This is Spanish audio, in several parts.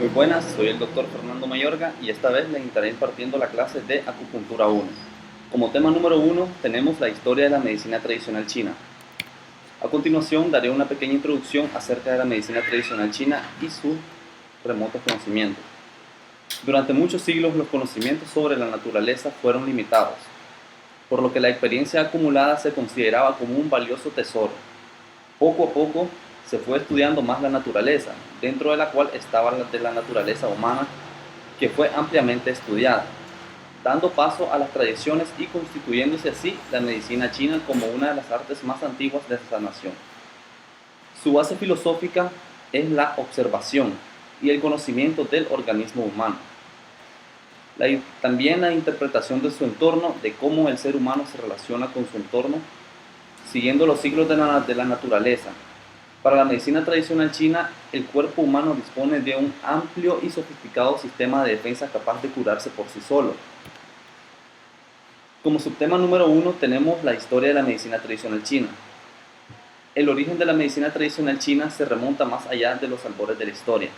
Muy buenas, soy el doctor Fernando Mayorga y esta vez les estaré impartiendo la clase de Acupuntura 1. Como tema número 1 tenemos la historia de la medicina tradicional china. A continuación daré una pequeña introducción acerca de la medicina tradicional china y sus remotos conocimientos. Durante muchos siglos los conocimientos sobre la naturaleza fueron limitados, por lo que la experiencia acumulada se consideraba como un valioso tesoro. Poco a poco se fue estudiando más la naturaleza, dentro de la cual estaba la de la naturaleza humana, que fue ampliamente estudiada, dando paso a las tradiciones y constituyéndose así la medicina china como una de las artes más antiguas de esta nación. Su base filosófica es la observación y el conocimiento del organismo humano. También la interpretación de su entorno, de cómo el ser humano se relaciona con su entorno, siguiendo los ciclos de la naturaleza. Para la medicina tradicional china, el cuerpo humano dispone de un amplio y sofisticado sistema de defensa capaz de curarse por sí solo. Como subtema número 1 tenemos la historia de la medicina tradicional china. El origen de la medicina tradicional china se remonta más allá de los albores de la historia.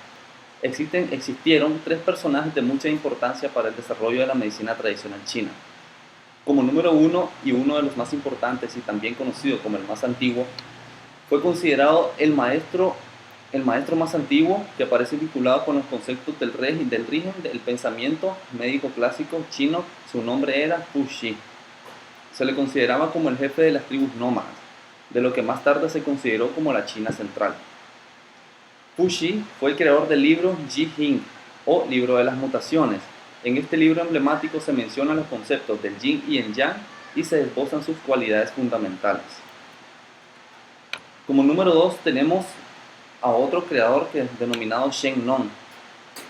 Existieron tres personajes de mucha importancia para el desarrollo de la medicina tradicional china. Como número 1 y uno de los más importantes y también conocido como el más antiguo, fue considerado el maestro más antiguo que aparece vinculado con los conceptos del régimen del pensamiento médico clásico chino. Su nombre era Fu Xi. Se le consideraba como el jefe de las tribus nómadas, de lo que más tarde se consideró como la China central. Fu Xi fue el creador del libro Ji Hing, o Libro de las Mutaciones. En este libro emblemático se mencionan los conceptos del Yin y el Yang y se esbozan sus cualidades fundamentales. Como número 2 tenemos a otro creador que es denominado Shen Nong.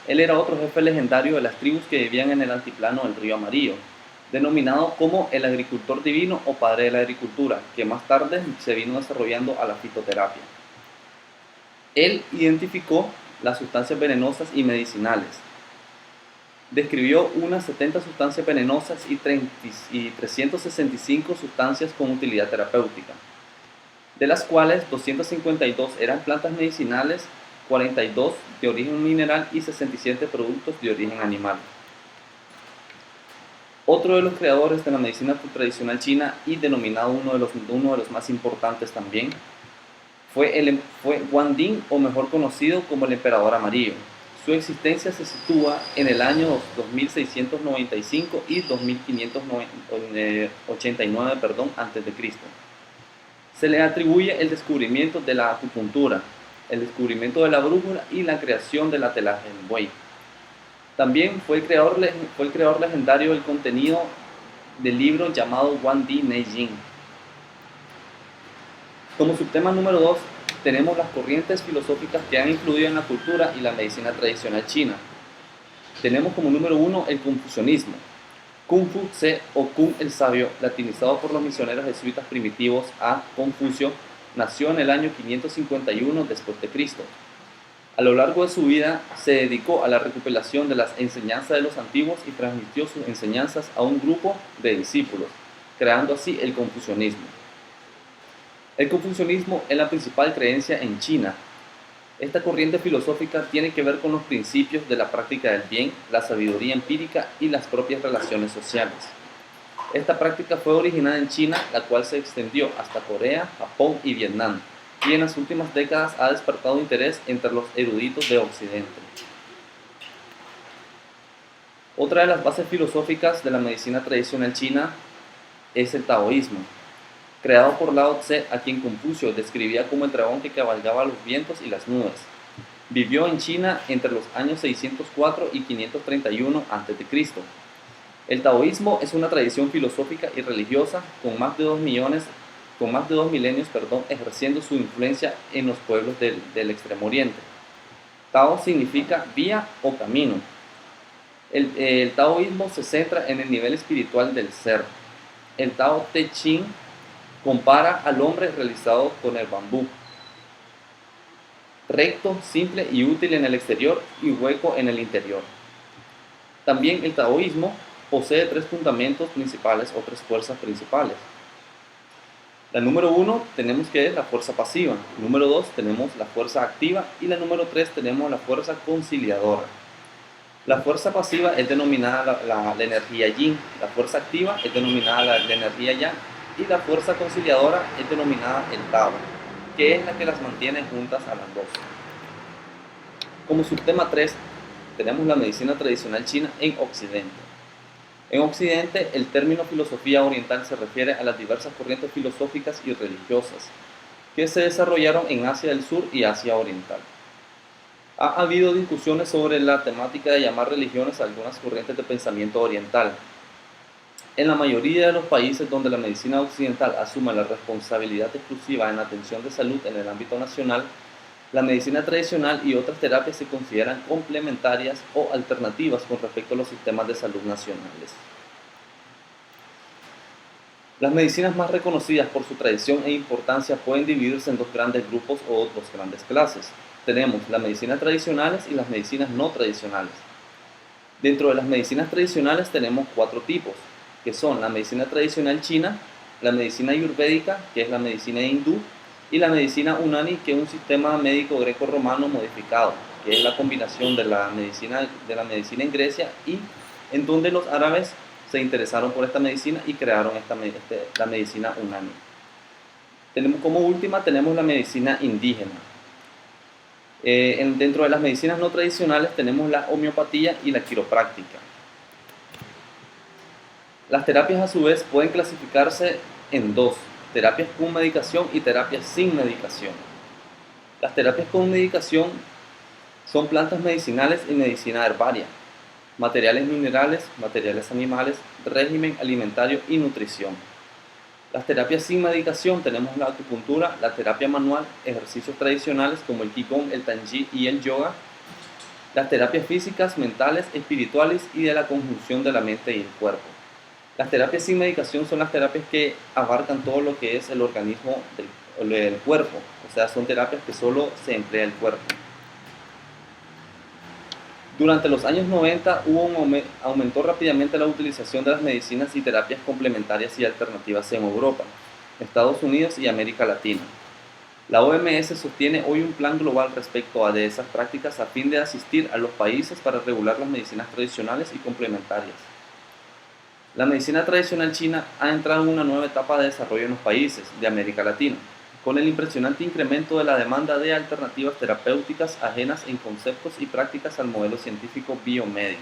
Él era otro jefe legendario de las tribus que vivían en el altiplano del río Amarillo, denominado como el agricultor divino o padre de la agricultura, que más tarde se vino desarrollando a la fitoterapia. Él identificó las sustancias venenosas y medicinales. Describió unas 70 sustancias venenosas y 365 sustancias con utilidad terapéutica, de las cuales 252 eran plantas medicinales, 42 de origen mineral y 67 productos de origen animal. Otro de los creadores de la medicina tradicional china y denominado uno de los más importantes también fue Wang Ding, o mejor conocido como el Emperador Amarillo. Su existencia se sitúa en el año 2695 y 2589 a.C. Se le atribuye el descubrimiento de la acupuntura, el descubrimiento de la brújula y la creación de la telaje del buey. También fue el creador legendario del contenido del libro llamado Wan Di Ne Jing. Como subtema número 2 tenemos las corrientes filosóficas que han influido en la cultura y la medicina tradicional china. Tenemos como número 1 el confucianismo. Kung Fu Tse, o Kung el Sabio, latinizado por los misioneros jesuitas primitivos a Confucio, nació en el año 551 después de Cristo. A lo largo de su vida se dedicó a la recopilación de las enseñanzas de los antiguos y transmitió sus enseñanzas a un grupo de discípulos, creando así el confucianismo. El confucianismo es la principal creencia en China. Esta corriente filosófica tiene que ver con los principios de la práctica del bien, la sabiduría empírica y las propias relaciones sociales. Esta práctica fue originada en China, la cual se extendió hasta Corea, Japón y Vietnam, y en las últimas décadas ha despertado interés entre los eruditos de Occidente. Otra de las bases filosóficas de la medicina tradicional china es el taoísmo, creado por Lao Tse, a quien Confucio describía como el dragón que cabalgaba los vientos y las nubes. Vivió en China entre los años 604 y 531 a.C. El taoísmo es una tradición filosófica y religiosa con más de 2 milenios, ejerciendo su influencia en los pueblos del Extremo Oriente. Tao significa vía o camino. El taoísmo se centra en el nivel espiritual del ser. El Tao Te Ching compara al hombre realizado con el bambú, recto, simple y útil en el exterior y hueco en el interior. También el taoísmo posee 3 fundamentos principales o 3 fuerzas principales. La número 1 tenemos que es la fuerza pasiva, número 2 tenemos la fuerza activa y la número 3 tenemos la fuerza conciliadora. La fuerza pasiva es denominada la energía yin, la fuerza activa es denominada la energía yang y la fuerza conciliadora es denominada el Tao, que es la que las mantiene juntas a las dos. Como subtema 3 tenemos la medicina tradicional china en Occidente. En Occidente, el término filosofía oriental se refiere a las diversas corrientes filosóficas y religiosas que se desarrollaron en Asia del Sur y Asia Oriental. Ha habido discusiones sobre la temática de llamar religiones a algunas corrientes de pensamiento oriental. En la mayoría de los países donde la medicina occidental asume la responsabilidad exclusiva en la atención de salud en el ámbito nacional, la medicina tradicional y otras terapias se consideran complementarias o alternativas con respecto a los sistemas de salud nacionales. Las medicinas más reconocidas por su tradición e importancia pueden dividirse en dos grandes grupos o dos grandes clases. Tenemos las medicinas tradicionales y las medicinas no tradicionales. Dentro de las medicinas tradicionales tenemos 4 tipos, que son la medicina tradicional china, la medicina ayurvédica, que es la medicina hindú, y la medicina Unani, que es un sistema médico greco-romano modificado, que es la combinación de la medicina en Grecia y en donde los árabes se interesaron por esta medicina y crearon la medicina Unani. Como última tenemos la medicina indígena. Dentro de las medicinas no tradicionales tenemos la homeopatía y la quiropráctica. Las terapias a su vez pueden clasificarse en dos: terapias con medicación y terapias sin medicación. Las terapias con medicación son plantas medicinales y medicina herbaria, materiales minerales, materiales animales, régimen alimentario y nutrición. Las terapias sin medicación tenemos la acupuntura, la terapia manual, ejercicios tradicionales como el qigong, el tai chi y el yoga, las terapias físicas, mentales, espirituales y de la conjunción de la mente y el cuerpo. Las terapias sin medicación son las terapias que abarcan todo lo que es el organismo del cuerpo, o sea, son terapias que solo se emplea el cuerpo. Durante los años 90 aumentó rápidamente la utilización de las medicinas y terapias complementarias y alternativas en Europa, Estados Unidos y América Latina. La OMS sostiene hoy un plan global respecto de esas prácticas a fin de asistir a los países para regular las medicinas tradicionales y complementarias. La medicina tradicional china ha entrado en una nueva etapa de desarrollo en los países de América Latina, con el impresionante incremento de la demanda de alternativas terapéuticas ajenas en conceptos y prácticas al modelo científico biomédico.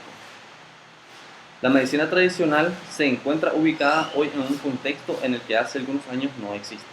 La medicina tradicional se encuentra ubicada hoy en un contexto en el que hace algunos años no existía.